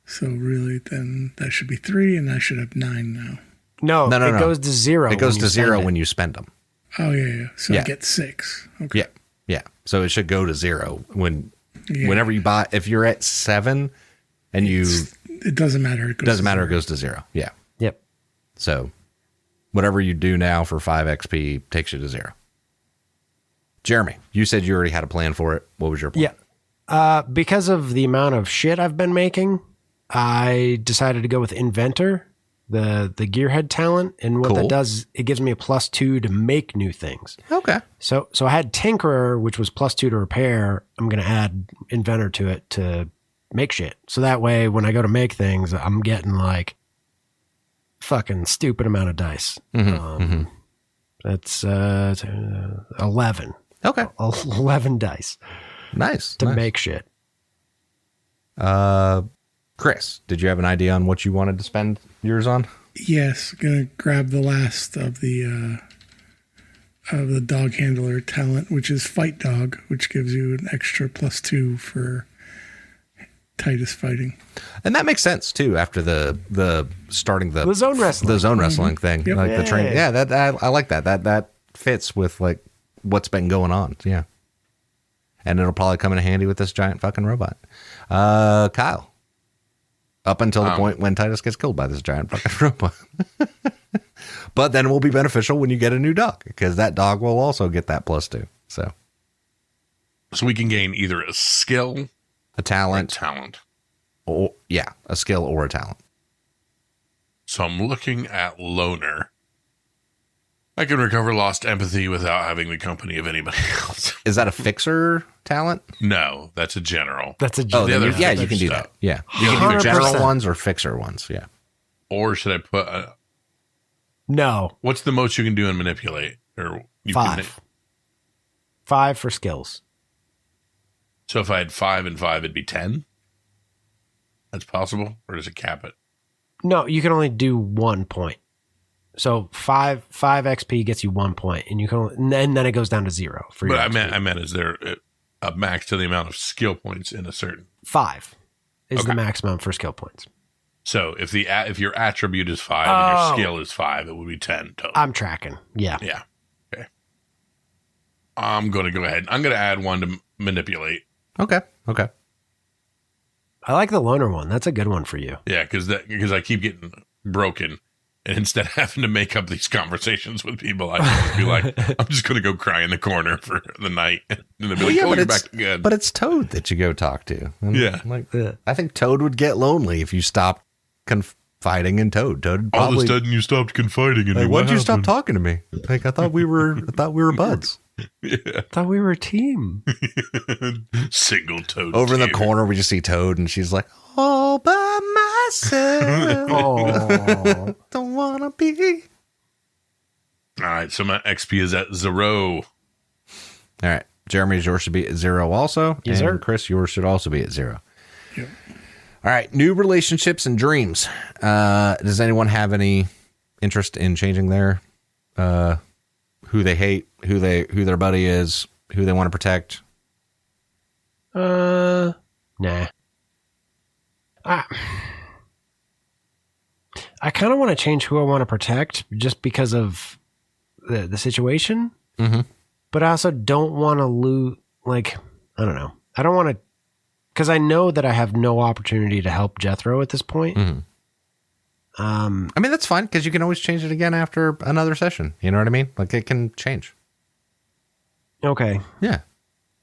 So really, then that should be 3, and I should have 9 now. No, it goes to 0. It goes to 0 when you spend them. Oh yeah. So Yeah. I get 6. Okay. Yeah. So it should go to 0 whenever you buy. If you're at 7 and it doesn't matter. It doesn't matter. It goes to 0. Yeah. Yep. So whatever you do now for 5 XP takes you to 0. Jeremy, you said you already had a plan for it. What was your plan? Yeah. Because of the amount of shit I've been making, I decided to go with inventor, the gearhead talent, and what that does, it gives me a +2 to make new things. Okay. So I had tinkerer, which was +2 to repair. I'm going to add inventor to it to make shit. So that way, when I go to make things, I'm getting like fucking stupid amount of dice. That's 11. Okay. 11 dice. Nice. To make shit. Chris, did you have an idea on what you wanted to spend yours on? Yes, gonna grab the last of the dog handler talent, which is fight dog, which gives you an extra +2 for Titus fighting. And that makes sense too after the starting the zone wrestling thing. Yep. Like the training. Yeah, that I like that. That fits with like what's been going on. Yeah. And it'll probably come in handy with this giant fucking robot. Kyle. Up until the point when Titus gets killed by this giant fucking robot. But then it will be beneficial when you get a new dog, because that dog will also get that +2. So we can gain either a skill, a talent, or a skill or a talent. So I'm looking at loner. I can recover lost empathy without having the company of anybody else. Is that a fixer talent? No, that's a general. That's a Oh, general. yeah, you can do that. Yeah. You can do 100%. general ones or fixer ones. Yeah. Or should I put No. what's the most you can do and manipulate? Or you 5. 5 for skills. So if I had 5 and 5, it'd be 10? That's possible? Or does it cap it? No, you can only do 1 point. So 5 XP gets you 1 point, and you can, and then it goes down to 0 for your But XP. I meant, is there a max to the amount of skill points in a certain? 5 is Okay. the maximum for skill points. So if your attribute is 5 and your skill is 5, it would be 10 total. I'm tracking. Yeah. Yeah. Okay. I'm going to go ahead. I'm going to add 1 to manipulate. Okay. I like the loner one. That's a good one for you. Yeah, because I keep getting broken. And instead of having to make up these conversations with people, I just be like, I'm just going to go cry in the corner for the night. And they'll be like, you're back again. But it's Toad that you go talk to. And Yeah. I think Toad would get lonely if you stopped confiding in Toad. Toad would probably, all of a sudden you stopped confiding in me. like, What why'd you stop happened? talking to me? Like, I thought we were buds. Yeah. I thought we were a team. Single Toad. Over in the tear. corner, we just see Toad, and she's like, all by myself. Oh. Don't want to be. All right, so my XP is at 0. All right. Jeremy's, yours should be at 0 also. Yes, and sir. Chris, yours should also be at 0. Yep. All right. New relationships and dreams. Does anyone have any interest in changing their who they hate, who their buddy is, who they want to protect? Nah. I kind of want to change who I want to protect just because of the situation. Mm-hmm. But I also don't want to lose, like, I don't know. I don't want to, because I know that I have no opportunity to help Jethro at this point. Mm-hmm. I mean, that's fine, because you can always change it again after another session. You know what I mean? Like, it can change. Okay. Yeah.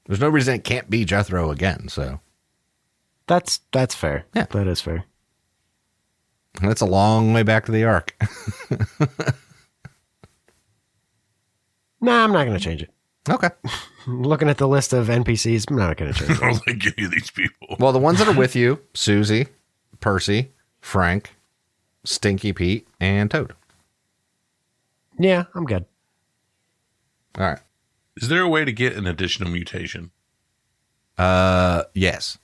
There's no reason it can't be Jethro again, so. That's fair. Yeah. That is fair. And that's a long way back to the Ark. Nah, I'm not going to change it. Okay. Looking at the list of NPCs, I'm not going to change I it. don't like any of these people. Well, the ones that are with you, Susie, Percy, Frank, Stinky Pete, and Toad. Yeah, I'm good. All right. Is there a way to get an additional mutation? Yes.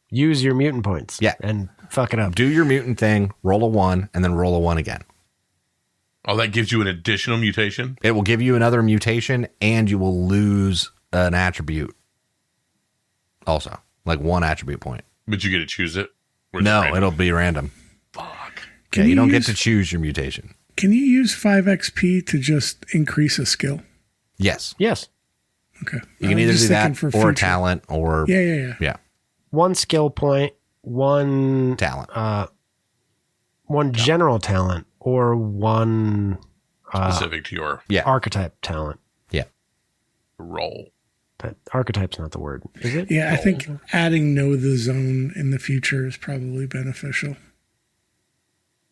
Use your mutant points. Yeah. And fuck it up. Do your mutant thing, roll a 1, and then roll a 1 again. Oh, that gives you an additional mutation? It will give you another mutation, and you will lose an attribute also. Like 1 attribute point. But you get to choose it? Or is it No, random? it'll be random. Fuck. Yeah, you don't get to choose your mutation. Can you use 5 XP to just increase a skill? Yes. Yes. Okay. You can I'm either just do thinking that for or a future. talent or... Yeah. 1 skill point, 1 Talent. 1 general talent, or 1 Specific to your Yeah. archetype talent. Yeah. role. Archetype's not the word, is it? Yeah, I think adding know the zone in the future is probably beneficial.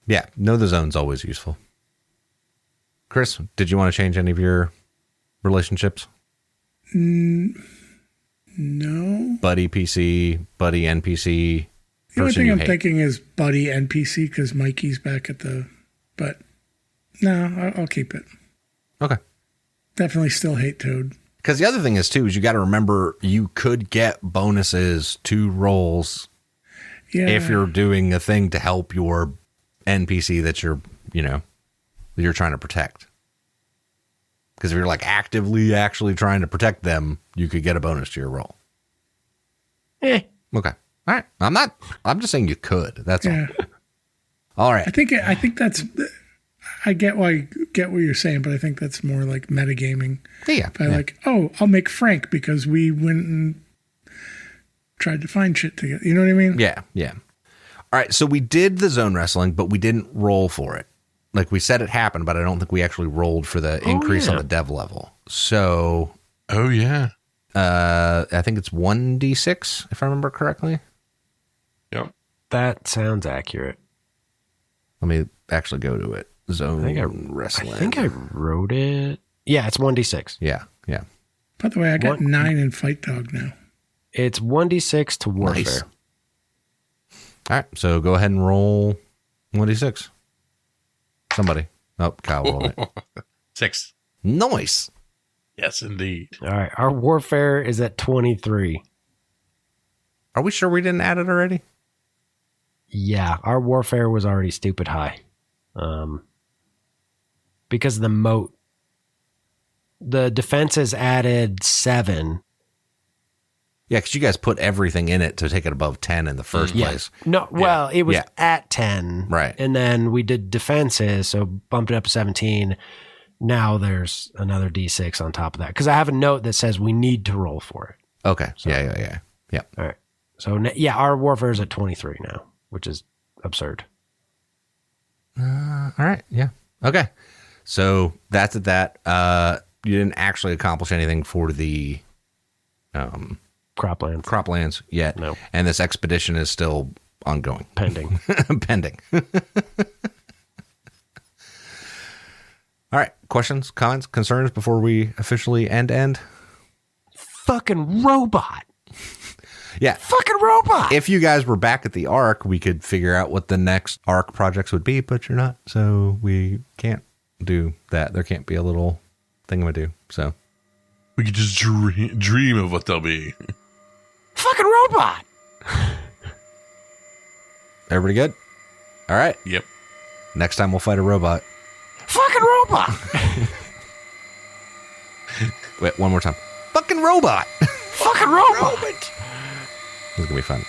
Yeah, know the zone's always useful. Chris, did you want to change any of your relationships? No. Buddy PC, buddy NPC. The only thing I'm hate. thinking is buddy NPC because Mikey's back at the. But no, I'll keep it. Okay. Definitely still hate Toad. Because the other thing is, too, is you got to remember you could get bonuses to rolls if you're doing a thing to help your NPC that you're trying to protect. Because if you're like actually trying to protect them, you could get a bonus to your roll. Okay. All right. I'm just saying you could. That's all. All right. I think that's. I get what you're saying, but I think that's more like metagaming. Yeah. I'll make Frank because we went and tried to find shit together. You know what I mean? Yeah. All right. So we did the zone wrestling, but we didn't roll for it. Like we said it happened, but I don't think we actually rolled for the increase on the dev level. So. Oh, yeah. I think it's 1d6, if I remember correctly. Yep. That sounds accurate. Let me actually go to it. Zone wrestling. I think I wrote it. Yeah, it's 1d6. Yeah. By the way, I got 9 in Fight Dog now. It's 1d6 to warfare. Nice. All right, so go ahead and roll 1d6. Somebody. Oh, Kyle rolled it. 6. Nice. Yes, indeed. All right, our warfare is at 23. Are we sure we didn't add it already? Yeah, our warfare was already stupid high. Because of the moat. The defenses added 7. Yeah, because you guys put everything in it to take it above 10 in the first place. No, well, it was at 10. Right. And then we did defenses, so bumped it up to 17. Now there's another D6 on top of that. Because I have a note that says we need to roll for it. Okay. So, yeah. All right. So, our warfare is at 23 now, which is absurd. All right. Yeah. Okay. So that's at that. You didn't actually accomplish anything for the croplands yet. No. And this expedition is still ongoing. Pending. Pending. All right. Questions, comments, concerns before we officially end? Fucking robot. Yeah. Fucking robot. If you guys were back at the Ark, we could figure out what the next Ark projects would be, but you're not. So we can't do that. There can't be a little thingamado. So We could just dream of what they'll be. Fucking robot. Everybody good? All right. Yep. Next time we'll fight a robot. Fucking robot. Wait, one more time. Fucking robot. Fucking robot. This is going to be fun.